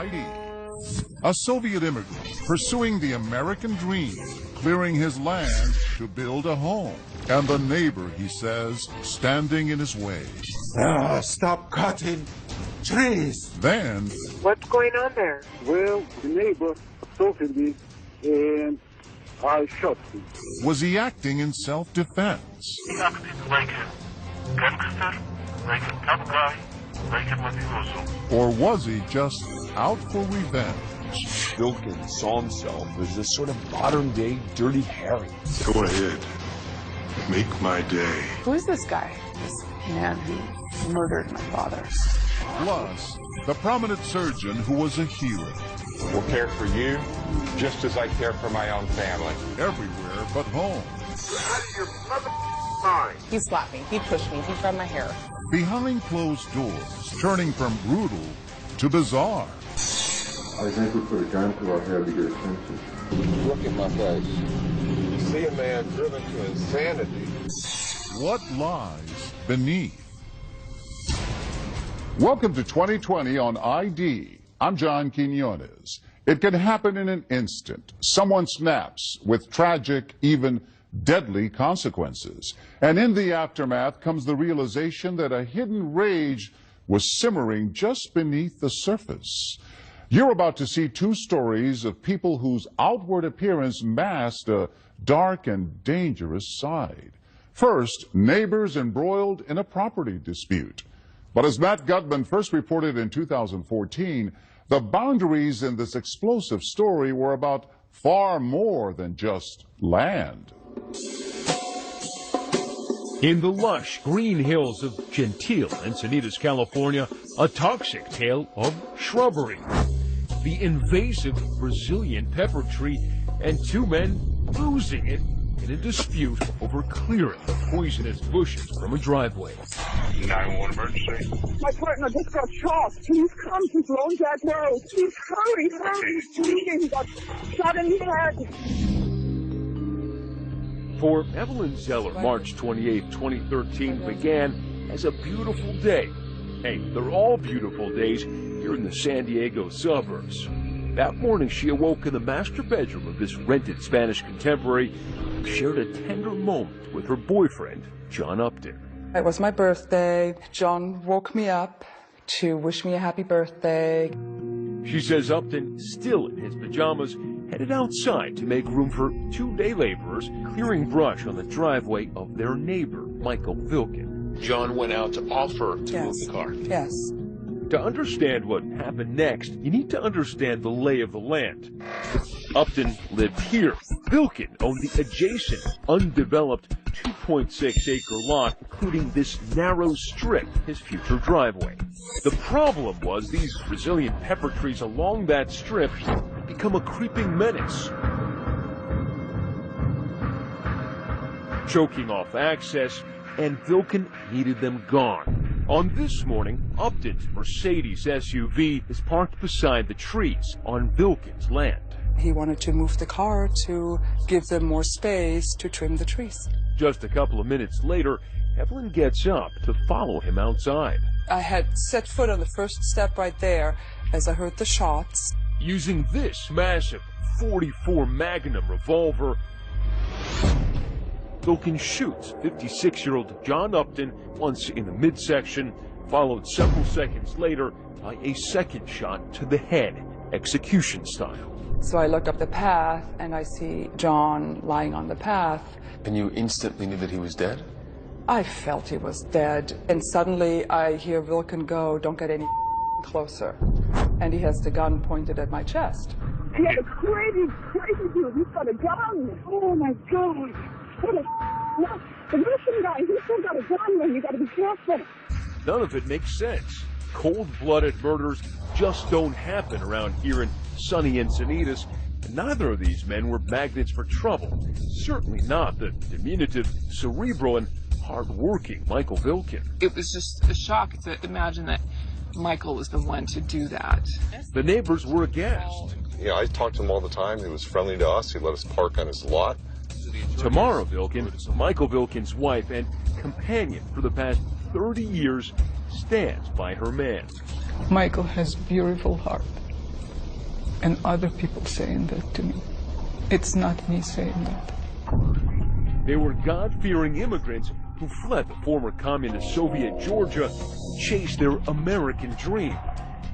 ID. A Soviet immigrant pursuing the American dream, clearing his land to build a home. And the neighbor, he says, standing in his way. Stop cutting trees. Then... What's going on there? Well, the neighbor assaulted me and I shot him. Was he acting in self-defense? He acted like a gangster, like a tough guy, like a mafioso. Or was he just out for revenge? Vilkin saw himself as this sort of modern-day Dirty Harry. Go ahead. Make my day. Who is this guy? This man who murdered my father. Plus, the prominent surgeon who was a hero. Will care for you just as I care for my own family. Everywhere but home. Out of your mind. He slapped me, he pushed me, he grabbed my hair. Behind closed doors, turning from brutal to bizarre. I think we put a gun to our head to get attention. Look at my face. You see a man driven to insanity. What lies beneath? Welcome to 2020 on ID. I'm John Quinones. It can happen in an instant. Someone snaps with tragic, even deadly consequences. And in the aftermath comes the realization that a hidden rage was simmering just beneath the surface. You're about to see two stories of people whose outward appearance masked a dark and dangerous side. First, neighbors embroiled in a property dispute. But as Matt Gutman first reported in 2014, the boundaries in this explosive story were about far more than just land. In the lush green hills of Gentile, Encinitas, California, a toxic tale of shrubbery. The invasive Brazilian pepper tree and two men losing it in a dispute over clearing the poisonous bushes from a driveway. 911 emergency. My partner just got shot. Please come to Lone Road. Please hurry, hurry. He's bleeding. He got shot in the head. For Evelyn Zeller, March 28, 2013 began as a beautiful day. Hey, they're all beautiful days here in the San Diego suburbs. That morning, she awoke in the master bedroom of this rented Spanish contemporary and shared a tender moment with her boyfriend, John Upton. It was my birthday. John woke me up to wish me a happy birthday. She says Upton, still in his pajamas, headed outside to make room for two day laborers clearing brush on the driveway of their neighbor, Michael Vilkin. John went out to offer to move the car. Yes. To understand what happened next, you need to understand the lay of the land. Upton lived here. Vilkin owned the adjacent, undeveloped 2.6-acre lot, including this narrow strip, his future driveway. The problem was these Brazilian pepper trees along that strip had become a creeping menace, choking off access, and Vilkin needed them gone. On this morning, Upton's Mercedes SUV is parked beside the trees on Vilkin's land. He wanted to move the car to give them more space to trim the trees. Just a couple of minutes later, Evelyn gets up to follow him outside. I had set foot on the first step right there as I heard the shots. Using this massive .44 Magnum revolver, Vilkin shoots 56-year-old John Upton once in the midsection, followed several seconds later by a second shot to the head, execution style. So I look up the path and I see John lying on the path. And you instantly knew that he was dead? I felt he was dead, and suddenly I hear Vilkin go, "Don't get any closer." And he has the gun pointed at my chest. Yeah, crazy dude. He's got a gun. Oh my God. What a no, the Russian guy, he's still got a gun, man. You gotta be careful. None of it makes sense. Cold-blooded murders just don't happen around here in sunny Encinitas. And neither of these men were magnets for trouble. Certainly not the diminutive, cerebral, and hard-working Michael Vilkin. It was just a shock to imagine that Michael was the one to do that. The neighbors were aghast. Yeah, I talked to him all the time. He was friendly to us. He let us park on his lot. Tamara Vilkin, Michael Vilkin's wife and companion for the past 30 years, stands by her man. Michael has beautiful heart. and other people saying that to me. It's not me saying that. They were God-fearing immigrants who fled the former communist Soviet Georgia and chased their American dream.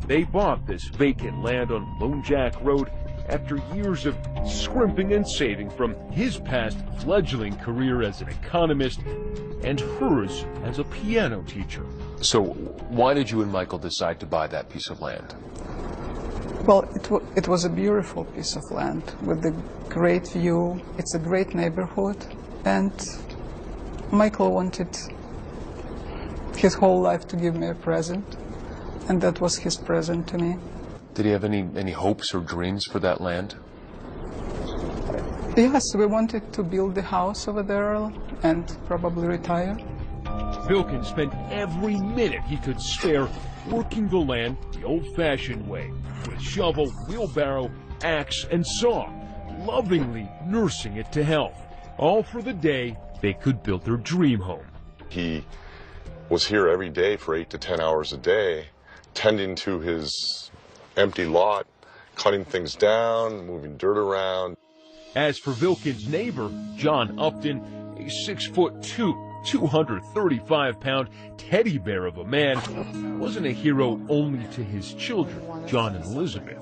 They bought this vacant land on Lone Jack Road after years of scrimping and saving from his past fledgling career as an economist and hers as a piano teacher. So why did you and Michael decide to buy that piece of land? Well, it was a beautiful piece of land with a great view. It's a great neighborhood. And Michael wanted his whole life to give me a present. And that was his present to me. Did he have any hopes or dreams for that land? Yes, we wanted to build a house over there and probably retire. Vilkin spent every minute he could spare working the land the old-fashioned way, with shovel, wheelbarrow, axe, and saw, lovingly nursing it to health, all for the day they could build their dream home. He was here every day for 8 to 10 hours a day, tending to his empty lot, cutting things down, moving dirt around. As for Vilkin's neighbor, John Upton, a 6'2", 235-pound teddy bear of a man, wasn't a hero only to his children, John and Elizabeth.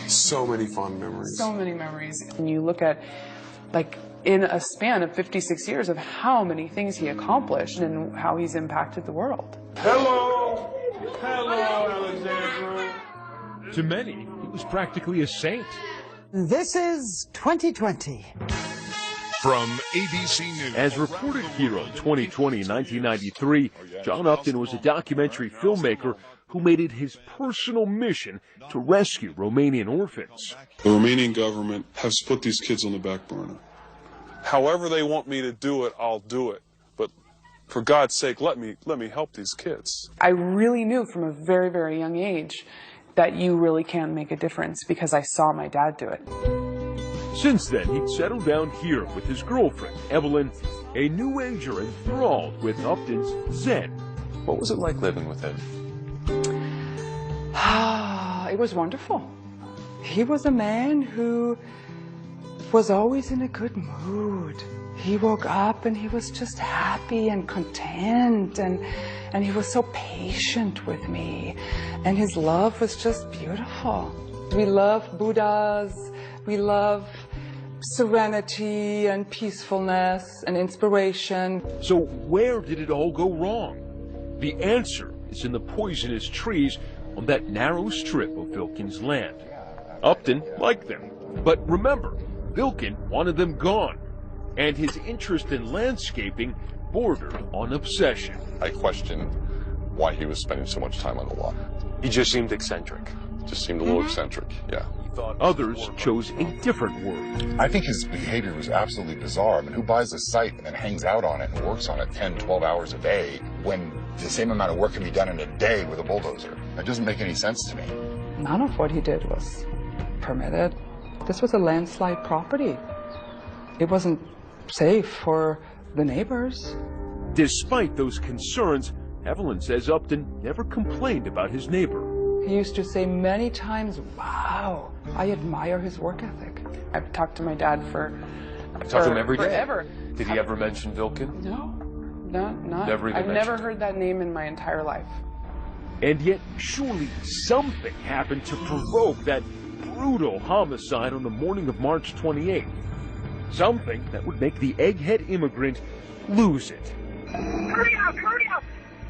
So many fond memories. So many memories. And you look at, like, in a span of 56 years of how many things he accomplished and how he's impacted the world. Hello! Hello, Alexandra. To many, he was practically a saint. This is 2020. From ABC News. As reported here on 2020 1993, John Upton was a documentary filmmaker who made it his personal mission to rescue Romanian orphans. The Romanian government has put these kids on the back burner. However they want me to do it, I'll do it. But for God's sake, let me help these kids. I really knew from a very, very young age that you really can make a difference because I saw my dad do it. Since then, he'd settled down here with his girlfriend, Evelyn, a New Ager enthralled with Upton's Zen. What was it like living with him? It was wonderful. He was a man who was always in a good mood. He woke up and he was just happy and content, and he was so patient with me, and his love was just beautiful. We love Buddhas, we love serenity and peacefulness and inspiration. So where did it all go wrong? The answer is in the poisonous trees on that narrow strip of Vilkin's land. Upton liked them, but remember, Vilkin wanted them gone, and his interest in landscaping bordered on obsession. I questioned why he was spending so much time on the lot. He just seemed eccentric. Just seemed a little eccentric, yeah. Others chose a different word. I think his behavior was absolutely bizarre. I mean, who buys a site and then hangs out on it and works on it 10, 12 hours a day when the same amount of work can be done in a day with a bulldozer? That doesn't make any sense to me. None of what he did was permitted. This was a landslide property. It wasn't safe for the neighbors. Despite those concerns, Evelyn says Upton never complained about his neighbor. He used to say many times, wow, I admire his work ethic. I've talked to my dad for Talked to him every day? forever. Did he ever mention Vilkin? No, not. Never even I've never mentioned heard that name in my entire life. And yet, surely something happened to provoke that brutal homicide on the morning of March 28th. Something that would make the egghead immigrant lose it. Hurry up, hurry up!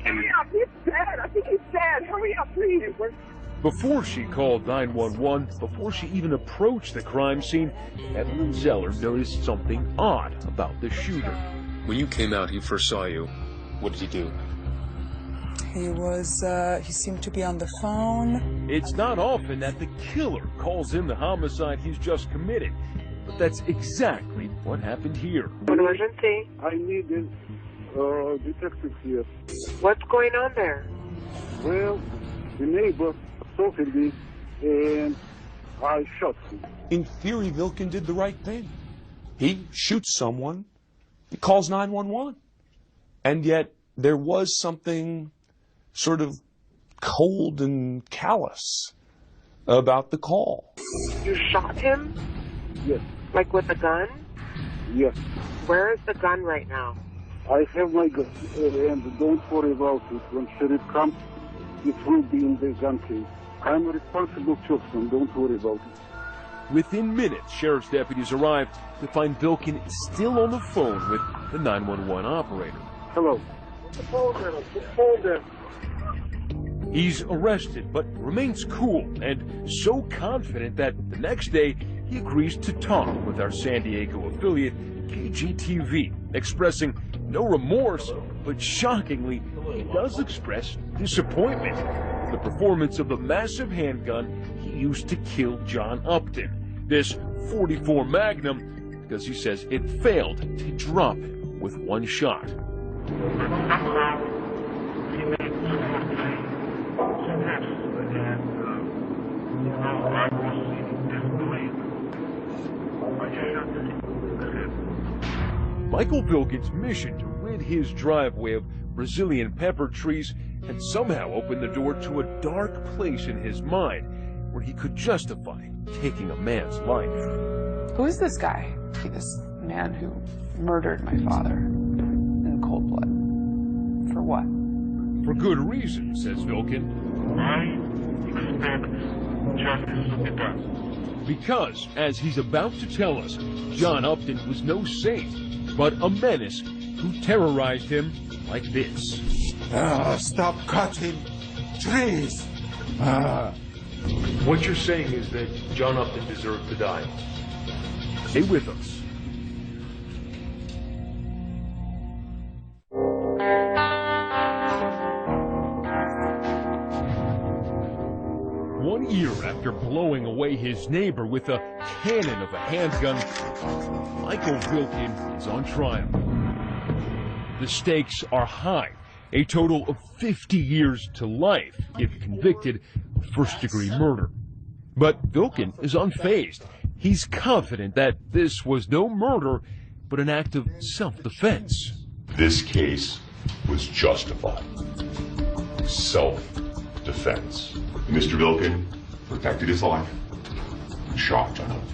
Hurry up, he's dead. I think he's dead. Hurry up, please. Before she called 911, before she even approached the crime scene, Evelyn Zeller noticed something odd about the shooter. When you came out, he first saw you. What did he do? He seemed to be on the phone. It's not often that the killer calls in the homicide he's just committed, but that's exactly what happened here. Emergency. I need a detective here. What's going on there? Well, the neighbor assaulted me, and I shot him. In theory, Vilkin did the right thing. He shoots someone, he calls 911. And yet, there was something sort of cold and callous about the call. You shot him? Yes. Like with a gun? Yes. Where is the gun right now? I have my gun, and don't worry about it. When sheriff comes, it will be in the gun case. I'm a responsible person. Don't worry about it. Within minutes, sheriff's deputies arrived to find Vilkin still on the phone with the 911 operator. Hello. Hold him. He's arrested, but remains cool and so confident that the next day he agrees to talk with our San Diego affiliate, KGTV, expressing no remorse, but shockingly, he does express disappointment in the performance of the massive handgun he used to kill John Upton, this .44 Magnum, because he says it failed to drop him with one shot. Michael Vilkin's mission to rid his driveway of Brazilian pepper trees had somehow opened the door to a dark place in his mind where he could justify taking a man's life. Who is this guy? This man who murdered my father in cold blood. For what? For good reason, says Vilkin. I expect justice to be done. Because, as he's about to tell us, John Upton was no saint, but a menace who terrorized him like this. Stop cutting trees! What you're saying is that John Upton deserved to die. Stay with us. One year after blowing away his neighbor with a cannon of a handgun, Michael Vilkin is on trial. The stakes are high, a total of 50 years to life if convicted of first-degree murder. But Vilkin is unfazed. He's confident that this was no murder, but an act of self-defense. This case was justified. Self-defense. Mr. Vilkin protected his life and shot John Upton.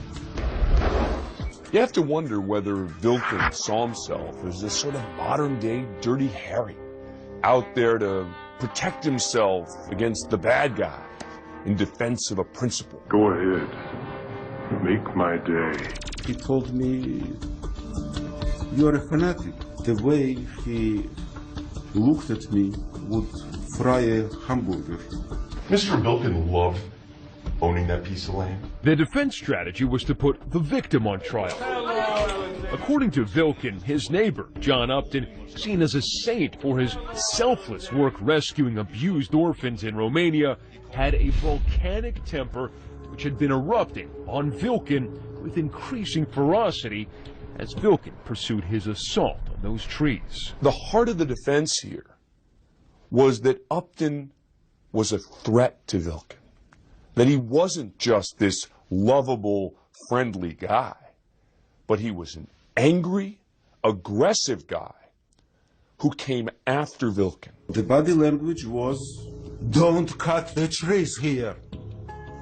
You have to wonder whether Vilkin saw himself as this sort of modern-day Dirty Harry, out there to protect himself against the bad guy in defense of a principle. Go ahead. Make my day. He told me, "You are a fanatic." The way he looked at me would fry a hamburger. Mr. Vilkin loved owning that piece of land. The defense strategy was to put the victim on trial. According to Vilkin, his neighbor, John Upton, seen as a saint for his selfless work rescuing abused orphans in Romania, had a volcanic temper which had been erupting on Vilkin with increasing ferocity as Vilkin pursued his assault on those trees. The heart of the defense here was that Upton was a threat to Vilkin, that he wasn't just this lovable, friendly guy, but he was an angry, aggressive guy who came after Vilkin. The body language was, "Don't cut the trees here."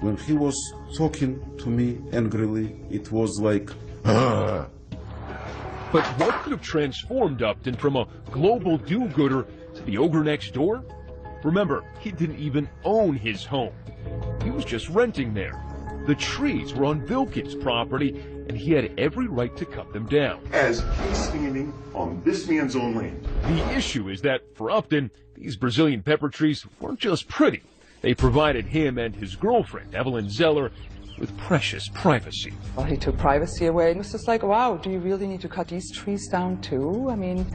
When he was talking to me angrily, it was like, "Ugh." But what could have transformed Upton from a global do-gooder to the ogre next door? Remember, he didn't even own his home. He was just renting there. The trees were on Vilkin's property, and he had every right to cut them down. As he's standing on this man's own land. The issue is that, for Upton, these Brazilian pepper trees weren't just pretty. They provided him and his girlfriend, Evelyn Zeller, with precious privacy. Well, he took privacy away. It was just like, wow, do you really need to cut these trees down too? I mean,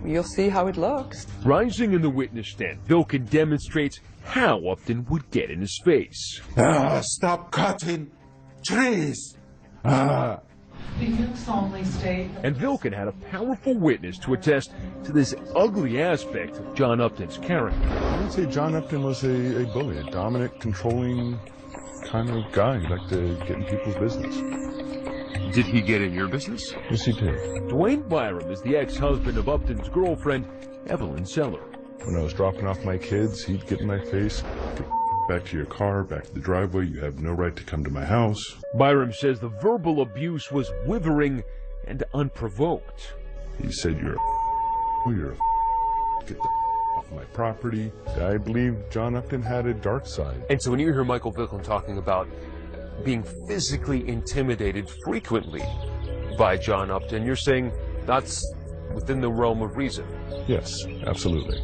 you'll see how it looks. Rising in the witness stand, Vilkin demonstrates how Upton would get in his face. Stop cutting trees! And Vilkin had a powerful witness to attest to this ugly aspect of John Upton's character. I would say John Upton was a bully, a dominant, controlling kind of guy. He liked to get in people's business. Did he get in your business? Yes, he did. Dwayne Byram is the ex-husband of Upton's girlfriend, Evelyn Zeller. When I was dropping off my kids, he'd get in my face, back to your car, back to the driveway. You have no right to come to my house. Byram says the verbal abuse was withering and unprovoked. He said, you're get the off my property. I believe John Upton had a dark side. And so when you hear Michael Vilken talking about being physically intimidated frequently by John Upton, you're saying that's within the realm of reason. Yes, absolutely.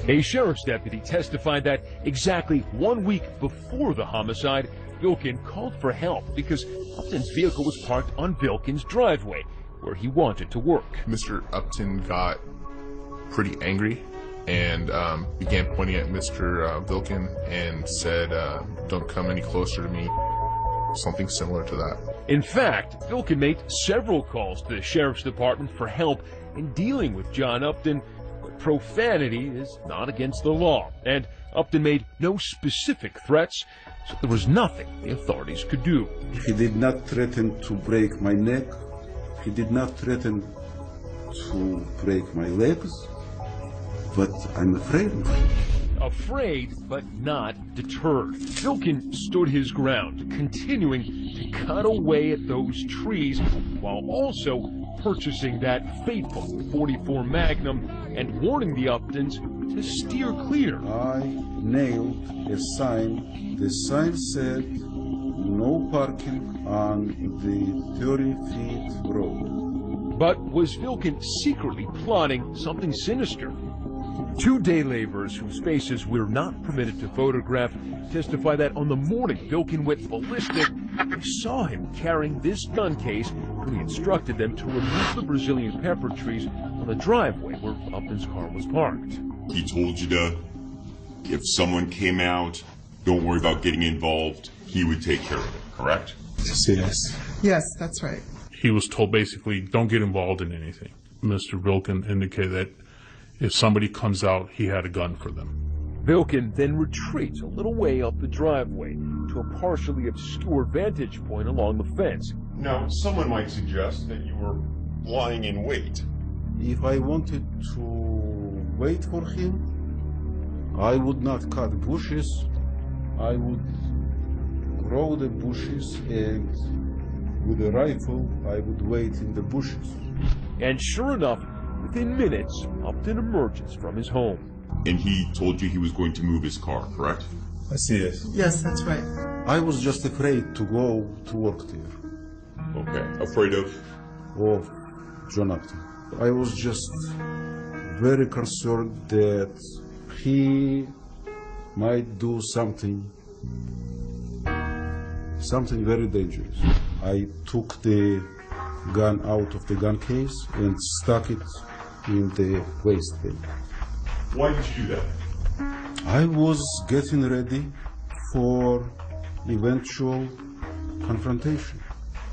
A sheriff's deputy testified that exactly 1 week before the homicide, Vilken called for help because Upton's vehicle was parked on Vilken's driveway, where he wanted to work. Mr. Upton got pretty angry and began pointing at Mr. Vilken and said, don't come any closer to me. Something similar to that. In fact, Vilken made several calls to the sheriff's department for help in dealing with John Upton, but profanity is not against the law, and Upton made no specific threats, so there was nothing the authorities could do. He did not threaten to break my neck. He did not threaten to break my legs, but I'm afraid of him. Afraid, but not deterred. Vilken stood his ground, continuing to cut away at those trees while also purchasing that fateful .44 Magnum and warning the Uptons to steer clear. I nailed a sign. The sign said, no parking on the 30-feet road. But was Vilken secretly plotting something sinister? 2 day laborers whose faces we're not permitted to photograph testify that on the morning Vilken went ballistic, they saw him carrying this gun case when he instructed them to remove the Brazilian pepper trees on the driveway where Upton's car was parked. He told you to, if someone came out, don't worry about getting involved, he would take care of it, correct? Yes. Yes, that's right. He was told basically, don't get involved in anything. Mr. Vilken indicated that if somebody comes out, he had a gun for them. Vilken then retreats a little way up the driveway to a partially obscure vantage point along the fence. Now, someone might suggest that you were lying in wait. If I wanted to wait for him, I would not cut bushes. I would grow the bushes, and with a rifle, I would wait in the bushes. And sure enough, within minutes, Upton emerges from his home. And he told you he was going to move his car, correct? I see it. Yes, that's right. I was just afraid to go to work there. Okay. Afraid of? Of John Upton. I was just very concerned that he might do something very dangerous. I took the gun out of the gun case and stuck it in the waste bin. Why did you do that? I was getting ready for eventual confrontation.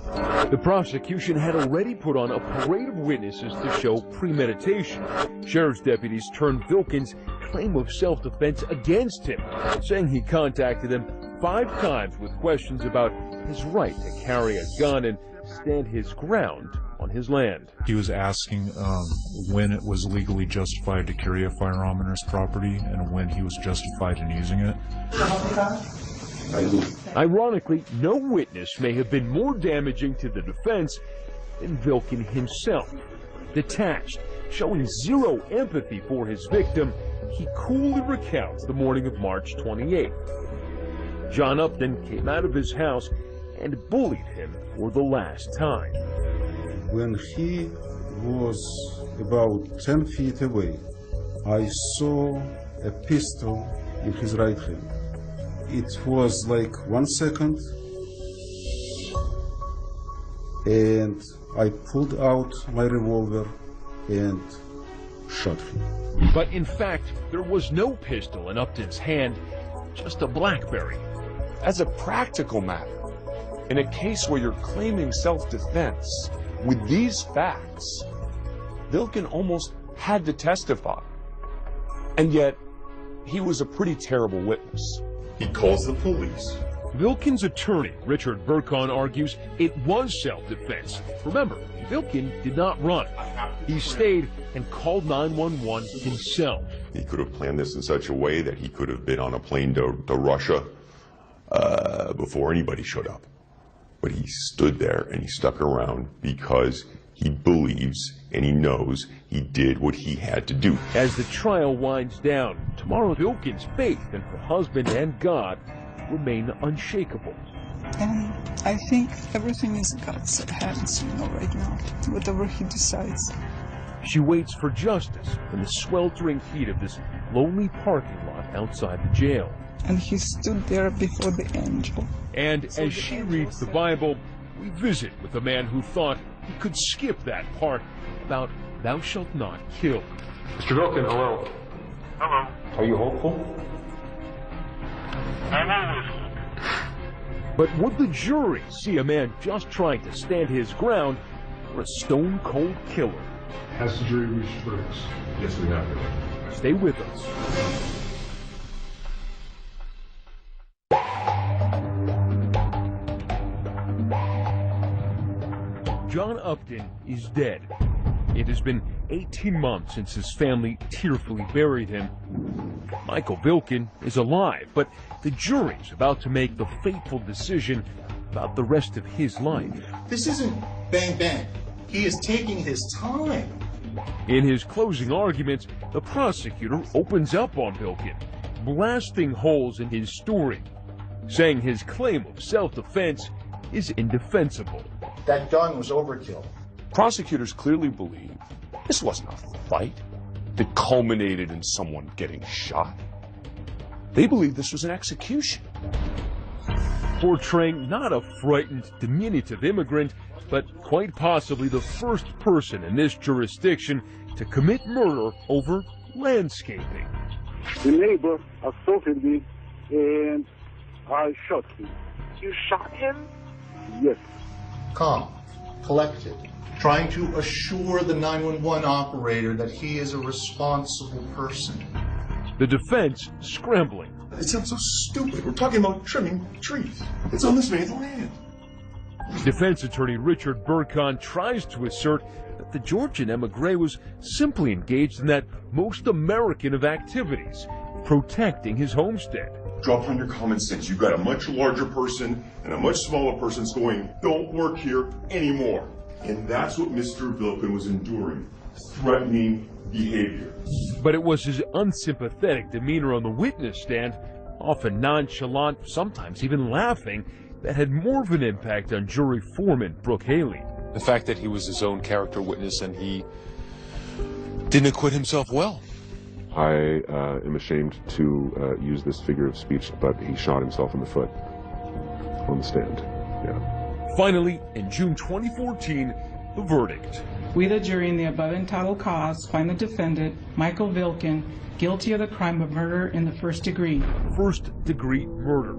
The prosecution had already put on a parade of witnesses to show premeditation. Sheriff's deputies turned Vilken's claim of self-defense against him, saying he contacted them 5 times with questions about his right to carry a gun and stand his ground on his land. He was asking when it was legally justified to carry a firearm on his property and when he was justified in using it. Ironically, no witness may have been more damaging to the defense than Vilken himself. Detached, showing zero empathy for his victim, he coolly recounts the morning of March 28th. John Upton came out of his house and bullied him for the last time. When he was about 10 feet away, I saw a pistol in his right hand. It was like 1 second, and I pulled out my revolver and shot him. But in fact, there was no pistol in Upton's hand, just a BlackBerry. As a practical matter, in a case where you're claiming self-defense, with these facts, Vilken almost had to testify. And yet, he was a pretty terrible witness. He calls the police. Vilken's attorney, Richard Burkon, argues it was self-defense. Remember, Vilken did not run. He stayed and called 911 himself. He could have planned this in such a way that he could have been on a plane to Russia before anybody showed up. But he stood there and he stuck around because he believes and he knows he did what he had to do. As the trial winds down, tomorrow Vilkin's faith in her husband and God remain unshakable. And I think everything is in God's hands, right now, whatever he decides. She waits for justice in the sweltering heat of this lonely parking lot outside the jail. And he stood there before the angel. And as she reads the Bible, we visit with a man who thought he could skip that part about thou shalt not kill. Mr. Vilkin, hello. Hello. Are you hopeful? I'm always hopeful. But would the jury see a man just trying to stand his ground or a stone-cold killer? Has the jury reached verdicts? Yes, we have. Stay with us. John Upton is dead. It has been 18 months since his family tearfully buried him. Michael Vilkin is alive, but the jury's about to make the fateful decision about the rest of his life. This isn't bang bang. He is taking his time. In his closing arguments, the prosecutor opens up on Vilkin, blasting holes in his story, saying his claim of self-defense is indefensible. That gun was overkill. Prosecutors clearly believe this wasn't a fight that culminated in someone getting shot. They believe this was an execution. Portraying not a frightened, diminutive immigrant, but quite possibly the first person in this jurisdiction to commit murder over landscaping. The neighbor assaulted me and I shot him. You shot him? Yes. Calm, collected, trying to assure the 911 operator that he is a responsible person. The defense scrambling. It sounds so stupid. We're talking about trimming trees. It's on this man's land. Defense attorney Richard Burkhan tries to assert that the Georgian emigre was simply engaged in that most American of activities, protecting his homestead. Draw upon your common sense. You've got a much larger person and a much smaller person going, don't work here anymore. And that's what Mr. Vilkin was enduring, threatening behavior. But it was his unsympathetic demeanor on the witness stand, often nonchalant, sometimes even laughing, that had more of an impact on jury foreman Brooke Haley. The fact that he was his own character witness and he didn't acquit himself well. I am ashamed to use this figure of speech, but he shot himself in the foot on the stand. Yeah. Finally, in June 2014, the verdict. We, the jury, in the above entitled cause, find the defendant, Michael Vilkin, guilty of the crime of murder in the first degree. First-degree murder.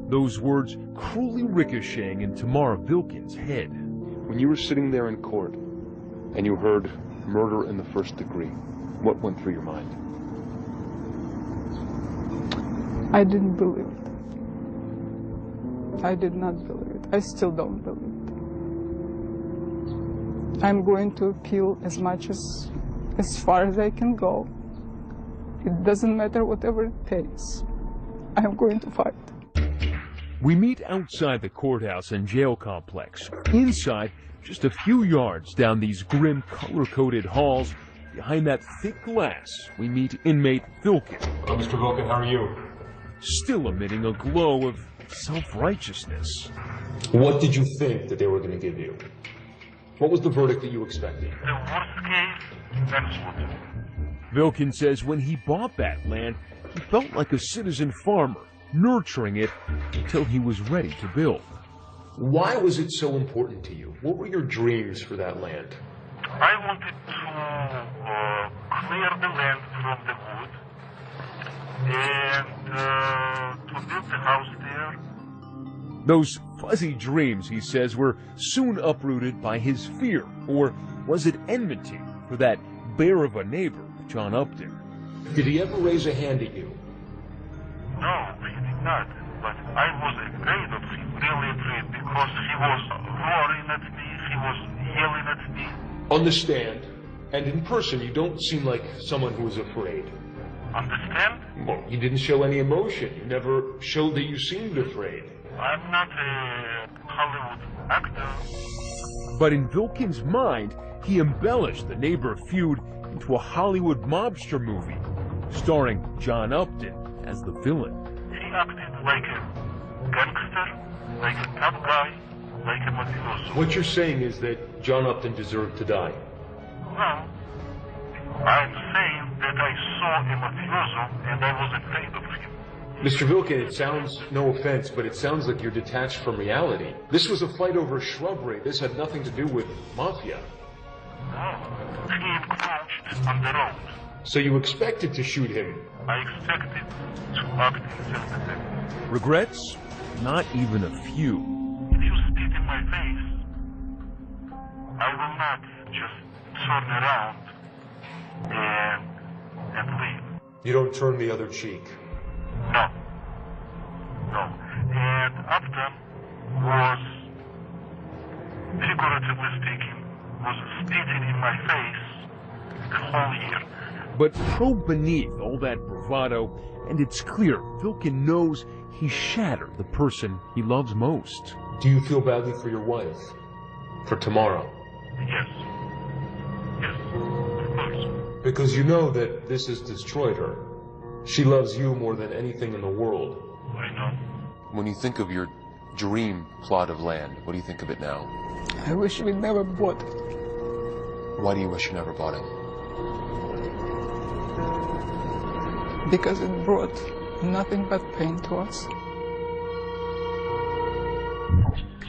Those words cruelly ricocheting in Tamara Vilkin's head. When you were sitting there in court and you heard murder in the first degree, what went through your mind? I didn't believe it. I did not believe it. I still don't believe it. I'm going to appeal as far as I can go. It doesn't matter whatever it takes. I'm going to fight. We meet outside the courthouse and jail complex. Inside, just a few yards down these grim, color-coded halls, behind that thick glass, we meet inmate Vilkin. Hello, Mr. Vilkin, how are you? Still emitting a glow of self-righteousness. What did you think that they were going to give you? What was the verdict that you expected? The worst case, manslaughter. Vilkin says when he bought that land, he felt like a citizen farmer, nurturing it until he was ready to build. Why was it so important to you? What were your dreams for that land? I wanted to clear the land from the wood and to build the house there. Those fuzzy dreams, he says, were soon uprooted by his fear, or was it enmity for that bear of a neighbor, John Upton? Did he ever raise a hand at you? No, he did not. But I was afraid of him, really afraid, because he was roaring at me, he was yelling at me. On the stand and in person, you don't seem like someone who is afraid. Understand? Well, you didn't show any emotion. You never showed that you seemed afraid. I'm not a Hollywood actor. But in Vilkin's mind, he embellished the neighbor feud into a Hollywood mobster movie, starring John Upton as the villain. He acted like a gangster, like a tough guy, like a mafioso. What you're saying is that John Upton deserved to die. No. I'm saying that I saw a mafioso and I was afraid of him. Mr. Vilkin, it sounds, no offense, but it sounds like you're detached from reality. This was a fight over shrubbery. This had nothing to do with mafia. No. He encroached on the road. So you expected to shoot him? I expected to act in self-defense. Regrets? Not even a few. If you spit in my face, I will not just turn around and leave. You don't turn the other cheek. No. No. And Upton was, figuratively speaking, was spitting in my face the whole year. But probe beneath all that bravado, and it's clear Vilkin knows he shattered the person he loves most. Do you feel badly for your wife? For tomorrow? Yes. Yes, of course. Because you know that this has destroyed her. She loves you more than anything in the world. I know. When you think of your dream plot of land, what do you think of it now? I wish we never bought it. Why do you wish you never bought it? Because it brought nothing but pain to us.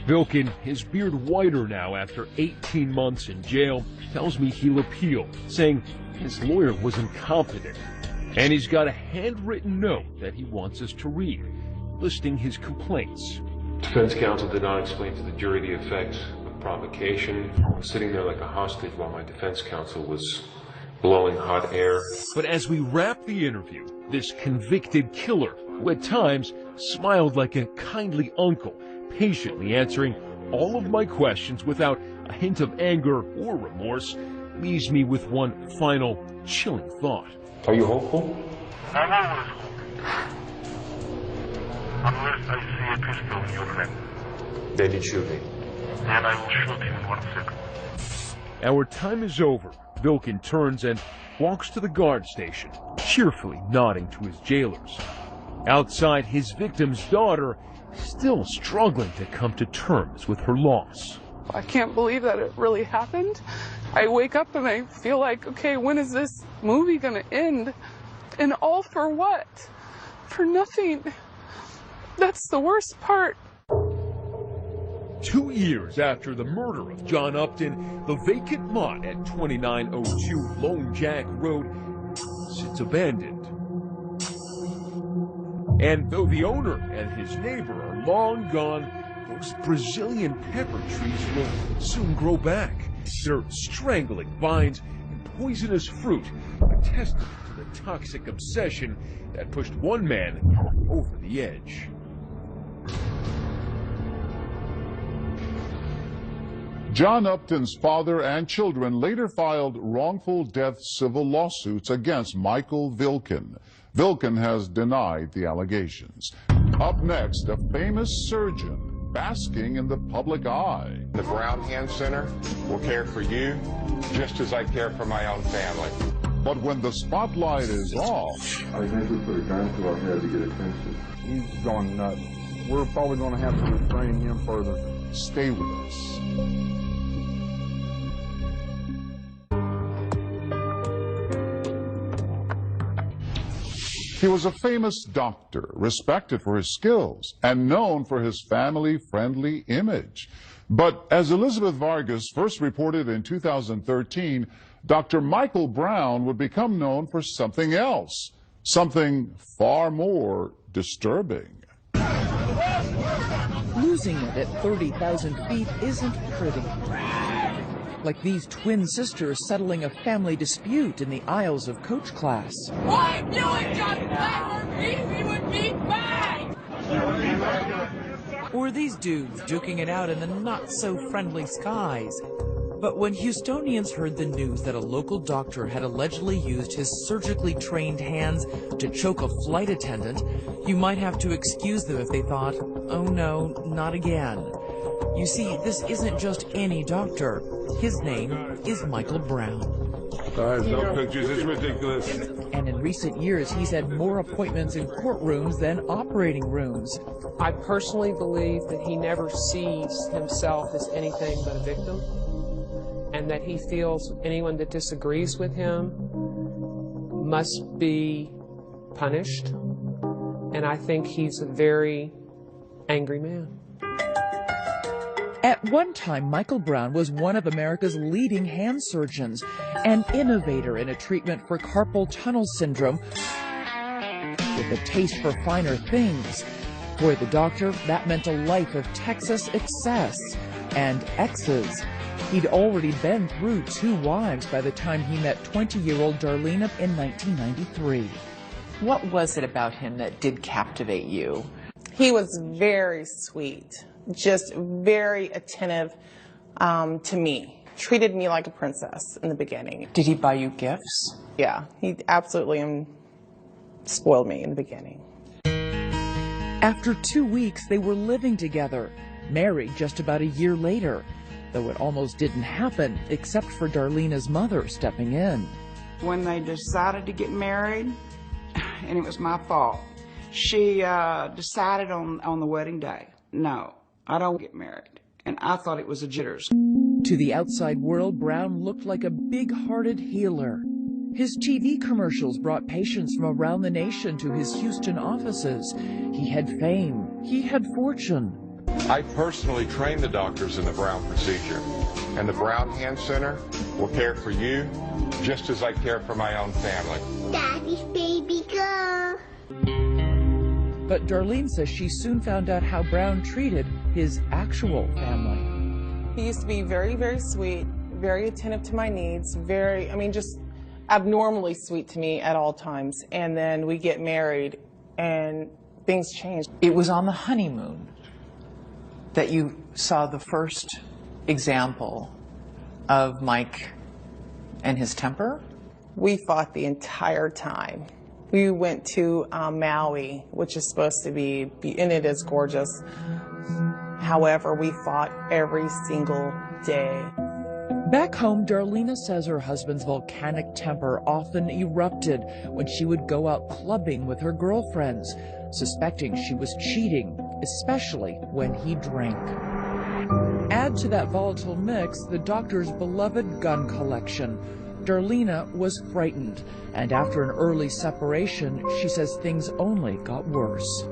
Vilkin, his beard whiter now after 18 months in jail, tells me he'll appeal, saying his lawyer was incompetent. And he's got a handwritten note that he wants us to read, listing his complaints. Defense counsel did not explain to the jury the effects of provocation. I was sitting there like a hostage while my defense counsel was blowing hot air. But as we wrap the interview, this convicted killer, who at times smiled like a kindly uncle, patiently answering all of my questions without a hint of anger or remorse, leaves me with one final chilling thought. Are you hopeful? I'm always hopeful. Unless I see a pistol in your hand. Then you shoot me. And I will shoot you in 1 second. Our time is over. Vilkin turns and walks to the guard station, cheerfully nodding to his jailers. Outside, his victim's daughter still struggling to come to terms with her loss. I can't believe that it really happened. I wake up and I feel like, okay, when is this movie gonna end? And all for what? For nothing. That's the worst part. 2 years after the murder of John Upton, the vacant lot at 2902 Lone Jack Road sits abandoned. And though the owner and his neighbor are long gone, those Brazilian pepper trees will soon grow back. Their strangling vines and poisonous fruit, a testament to the toxic obsession that pushed one man over the edge. John Upton's father and children later filed wrongful death civil lawsuits against Michael Vilkin. Vilkin has denied the allegations. Up next, a famous surgeon basking in the public eye. The Brown Hand Center will care for you just as I care for my own family. But when the spotlight is off, I think we put a gun to our head to get attention. He's gone nuts. We're probably going to have to restrain him further. Stay with us. He was a famous doctor, respected for his skills, and known for his family-friendly image. But as Elizabeth Vargas first reported in 2013, Dr. Michael Brown would become known for something else, something far more disturbing. Losing it at 30,000 feet isn't pretty. Like these twin sisters settling a family dispute in the aisles of coach class. Why do it just never easy with me back? Or these dudes duking it out in the not-so-friendly skies. But when Houstonians heard the news that a local doctor had allegedly used his surgically trained hands to choke a flight attendant, you might have to excuse them if they thought, oh no, not again. You see, this isn't just any doctor. His name is Michael Brown. Guys, no pictures. It's ridiculous. And in recent years, he's had more appointments in courtrooms than operating rooms. I personally believe that he never sees himself as anything but a victim, and that he feels anyone that disagrees with him must be punished. And I think he's a very angry man. At one time, Michael Brown was one of America's leading hand surgeons, an innovator in a treatment for carpal tunnel syndrome with a taste for finer things. For the doctor, that meant a life of Texas excess and exes. He'd already been through 2 wives by the time he met 20-year-old Darlene in 1993. What was it about him that did captivate you? He was very sweet, just very attentive to me. Treated me like a princess in the beginning. Did he buy you gifts? Yeah, he absolutely spoiled me in the beginning. After 2 weeks, they were living together, married just about a year later, though it almost didn't happen except for Darlena's mother stepping in. When they decided to get married, and it was my fault, she decided on the wedding day, no, I don't get married. And I thought it was a jitters. To the outside world, Brown looked like a big-hearted healer. His TV commercials brought patients from around the nation to his Houston offices. He had fame. He had fortune. I personally train the doctors in the Brown procedure, and the Brown Hand Center will care for you just as I care for my own family. Daddy's baby girl. But Darlene says she soon found out how Brown treated his actual family. He used to be very, very sweet, very attentive to my needs, just abnormally sweet to me at all times. And then we get married and things change. It was on the honeymoon that you saw the first example of Mike and his temper? We fought the entire time. We went to Maui, which is supposed to be, and it is gorgeous. However, we fought every single day. Back home, Darlena says her husband's volcanic temper often erupted when she would go out clubbing with her girlfriends, suspecting she was cheating, especially when he drank. Add to that volatile mix the doctor's beloved gun collection. Darlena was frightened, and after an early separation, she says things only got worse.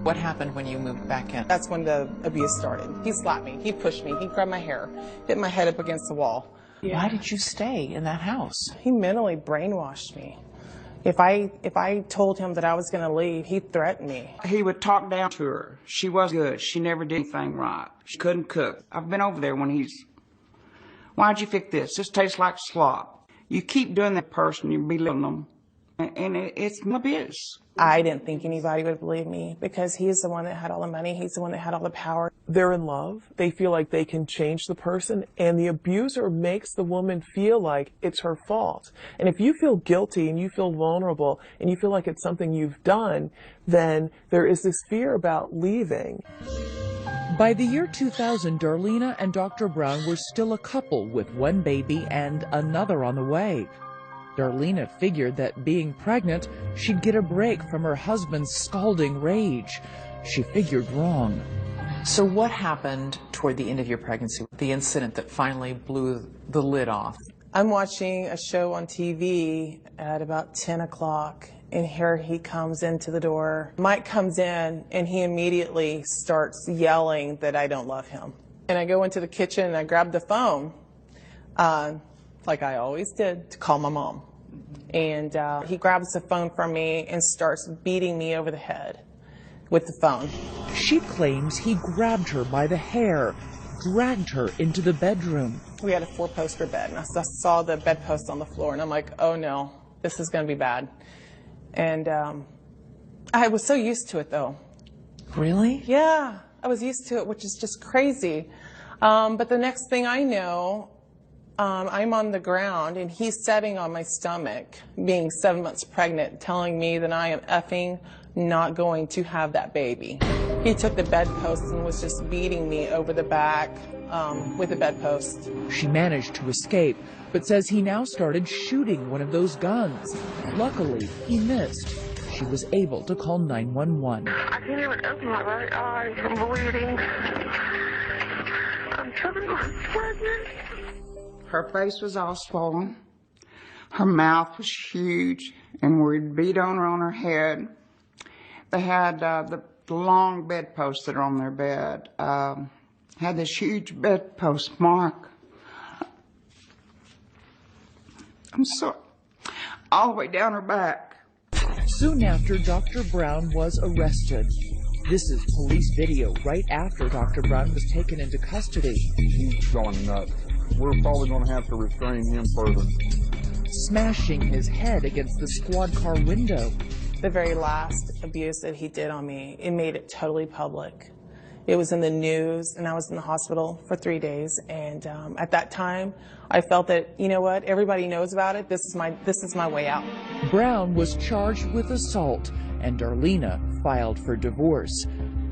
What happened when you moved back in? That's when the abuse started. He slapped me, he pushed me, he grabbed my hair, hit my head up against the wall. Why did you stay in that house? He mentally brainwashed me. If I told him that I was going to leave, he threatened me. He would talk down to her. She was good. She never did anything right. She couldn't cook. I've been over there when he's, why'd you fix this? This tastes like slop. You keep doing that person, you belittling them, and it's my business. I didn't think anybody would believe me because he's the one that had all the money. He's the one that had all the power. They're in love. They feel like they can change the person, and the abuser makes the woman feel like it's her fault. And if you feel guilty and you feel vulnerable and you feel like it's something you've done, then there is this fear about leaving. By the year 2000, Darlena and Dr. Brown were still a couple with one baby and another on the way. Darlena figured that being pregnant, she'd get a break from her husband's scalding rage. She figured wrong. So what happened toward the end of your pregnancy, the incident that finally blew the lid off? I'm watching a show on TV at about 10 o'clock, and here he comes into the door. Mike comes in, and he immediately starts yelling that I don't love him. And I go into the kitchen, and I grab the phone, like I always did, to call my mom. And he grabs the phone from me and starts beating me over the head with the phone. She claims he grabbed her by the hair, dragged her into the bedroom. We had a 4-poster bed, and I saw the bedpost on the floor, and I'm like, oh no, this is going to be bad. And I was so used to it, though. Really? Yeah, I was used to it, which is just crazy. But the next thing I know, I'm on the ground and he's sitting on my stomach, being 7 months pregnant, telling me that I am effing not going to have that baby. He took the bedpost and was just beating me over the back with the bedpost. She managed to escape, but says he now started shooting one of those guns. Luckily, he missed. She was able to call 911. I can't even open my right eye. I'm bleeding. I'm trying to get pregnant. Her face was all swollen. Her mouth was huge, and we'd beat on her head. They had the long bedposts that are on their bed. Had this huge bedpost mark. I'm sorry. All the way down her back. Soon after, Dr. Brown was arrested. This is police video right after Dr. Brown was taken into custody. He's going nuts. We're probably going to have to restrain him further. Smashing his head against the squad car window. The very last abuse that he did on me, it made it totally public. It was in the news, and I was in the hospital for 3 days. And at that time, I felt that, you know what, everybody knows about it. This is my way out. Brown was charged with assault, and Darlena filed for divorce.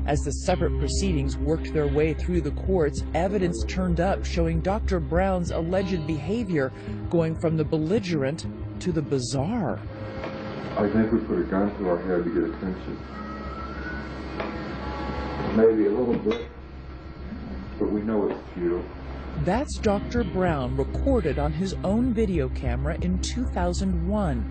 As the separate proceedings worked their way through the courts, evidence turned up showing Dr. Brown's alleged behavior going from the belligerent to the bizarre. I think we put a gun to our head to get attention. Maybe a little bit, but we know it's futile. That's Dr. Brown, recorded on his own video camera in 2001.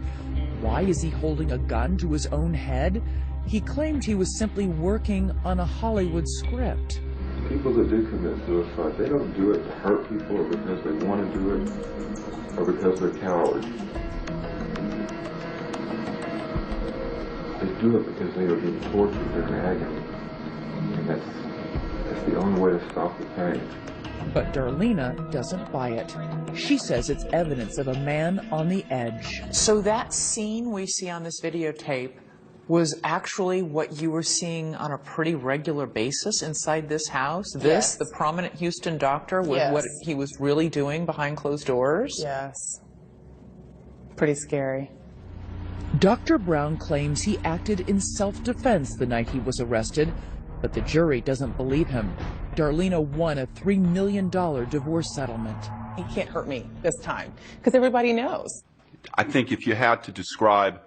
Why is he holding a gun to his own head? He claimed he was simply working on a Hollywood script. People that do commit suicide, they don't do it to hurt people or because they want to do it or because they're cowards. They do it because they are being tortured in agony. And that's the only way to stop the pain. But Darlena doesn't buy it. She says it's evidence of a man on the edge. So that scene we see on this videotape was actually what you were seeing on a pretty regular basis inside this house? This, Yes. the prominent Houston doctor, was Yes. what he was really doing behind closed doors? Yes. Pretty scary. Dr. Brown claims he acted in self-defense the night he was arrested, but the jury doesn't believe him. Darlena won a $3 million divorce settlement. He can't hurt me this time, because everybody knows. I think if you had to describe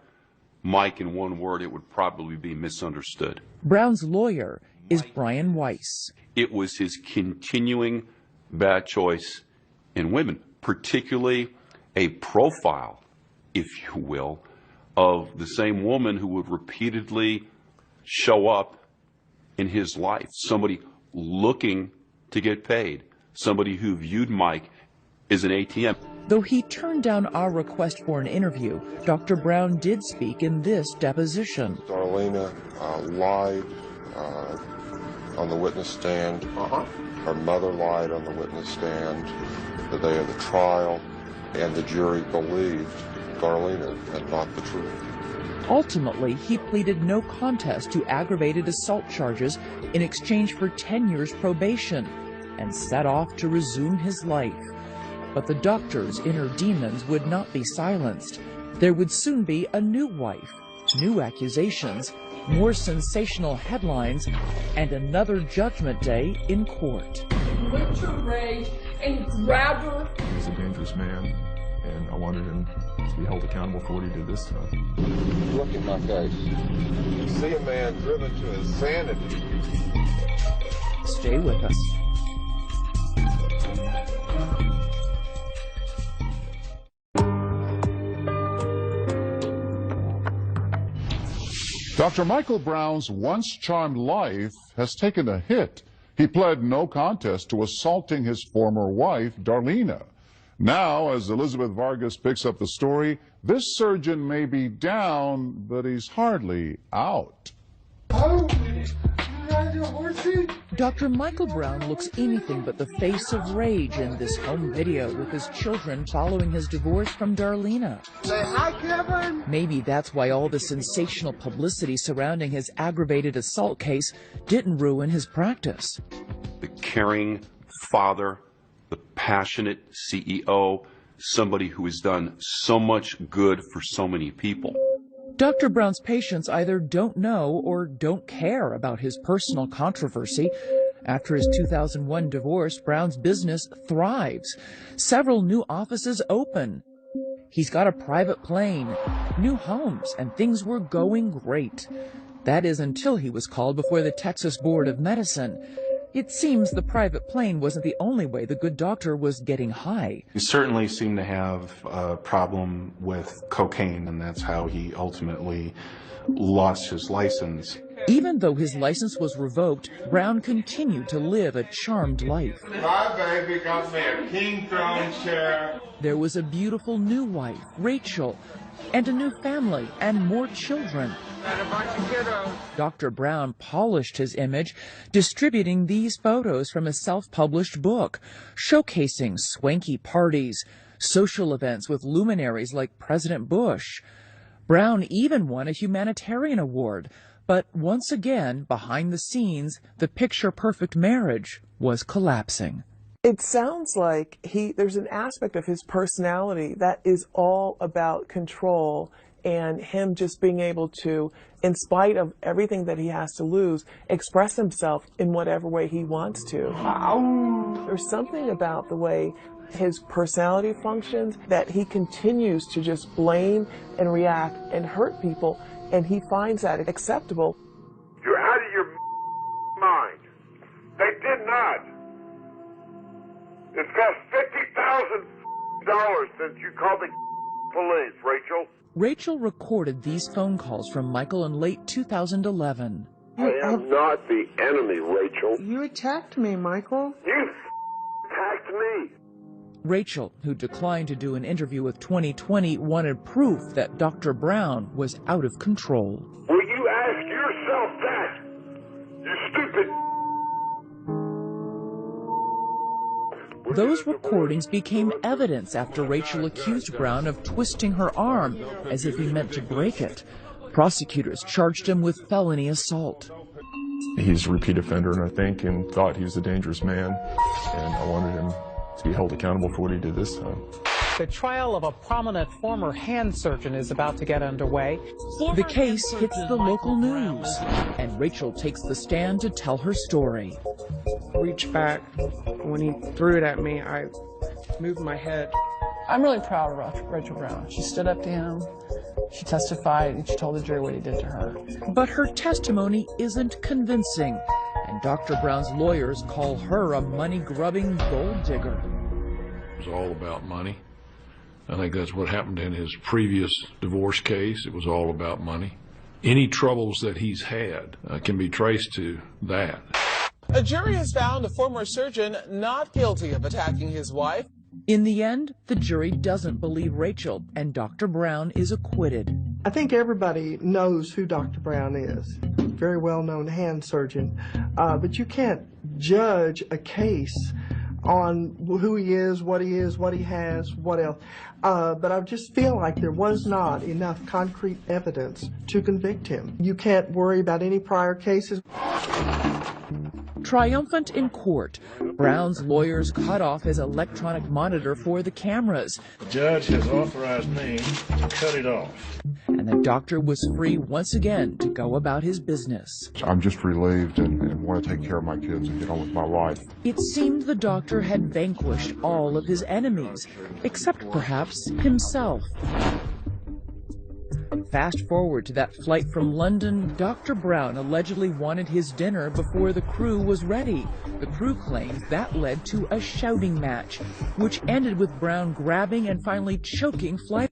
Mike in one word, it would probably be misunderstood. Brown's lawyer is Brian Weiss. It was his continuing bad choice in women, particularly a profile, if you will, of the same woman who would repeatedly show up in his life, somebody looking to get paid, somebody who viewed Mike as an ATM. Though he turned down our request for an interview, Dr. Brown did speak in this deposition. Darlena lied on the witness stand. Her mother lied on the witness stand the day of the trial, and the jury believed Darlena and not the truth. Ultimately, he pleaded no contest to aggravated assault charges in exchange for 10 years probation and set off to resume his life. But the doctor's inner demons would not be silenced. There would soon be a new wife, new accusations, more sensational headlines, and another judgment day in court. He went to rage and grabbed her. He's a dangerous man, and I wanted him to be held accountable for what he did this time. Look at my face. You see a man driven to insanity. Stay with us. Dr. Michael Brown's once charmed life has taken a hit. He pled no contest to assaulting his former wife, Darlena. Now, as Elizabeth Vargas picks up the story, this surgeon may be down, but he's hardly out. Dr. Michael Brown looks anything but the face of rage in this home video with his children following his divorce from Darlena. Say hi, Kevin. Maybe that's why all the sensational publicity surrounding his aggravated assault case didn't ruin his practice. The caring father, the passionate CEO, somebody who has done so much good for so many people. Dr. Brown's patients either don't know or don't care about his personal controversy. After his 2001 divorce, Brown's business thrives. Several new offices open. He's got a private plane, new homes, and things were going great. That is until he was called before the Texas Board of Medicine. It seems the private plane wasn't the only way the good doctor was getting high. He certainly seemed to have a problem with cocaine, and that's how he ultimately lost his license. Even though his license was revoked, Brown continued to live a charmed life. My baby got me a king throne chair. There was a beautiful new wife, Rachel, and a new family and more children. Dr. Brown polished his image, distributing these photos from a self-published book, showcasing swanky parties, social events with luminaries like President Bush. Brown even won a humanitarian award, but once again, behind the scenes, the picture-perfect marriage was collapsing. It sounds like there's an aspect of his personality that is all about control and him just being able to, in spite of everything that he has to lose, express himself in whatever way he wants to. There's something about the way his personality functions that he continues to just blame and react and hurt people, and he finds that acceptable. You're out of your mind. They did not. It's cost $50,000 since you called the police, Rachel. Rachel recorded these phone calls from Michael in late 2011. I am not the enemy, Rachel. You attacked me, Michael. You attacked me. Rachel, who declined to do an interview with 2020, wanted proof that Dr. Brown was out of control. Will you ask yourself that, you stupid? Those recordings became evidence after Rachel accused Brown of twisting her arm as if he meant to break it. Prosecutors charged him with felony assault. He's a repeat offender, and I think, and thought he was a dangerous man, and I wanted him to be held accountable for what he did this time. The trial of a prominent former hand surgeon is about to get underway. The case hits the local news, and Rachel takes the stand to tell her story. Reached back. When he threw it at me, I moved my head. I'm really proud of Rachel Brown. She stood up to him, she testified, and she told the jury what he did to her. But her testimony isn't convincing, and Dr. Brown's lawyers call her a money-grubbing gold digger. It was all about money. I think that's what happened in his previous divorce case. It was all about money. Any troubles that he's had can be traced to that. A jury has found a former surgeon not guilty of attacking his wife. In the end, the jury doesn't believe Rachel, and Dr. Brown is acquitted. I think everybody knows who Dr. Brown is. Very well-known hand surgeon. But you can't judge a case on who he is, what he has, what else. But I just feel like there was not enough concrete evidence to convict him. You can't worry about any prior cases. Triumphant in court, Brown's lawyers cut off his electronic monitor for the cameras. The judge has authorized me to cut it off. And the doctor was free once again to go about his business. I'm just relieved and want to take care of my kids and get on with my life. It seemed the doctor had vanquished all of his enemies, except perhaps himself. Fast forward to that flight from London, Dr. Brown allegedly wanted his dinner before the crew was ready. The crew claims that led to a shouting match, which ended with Brown grabbing and finally choking flight.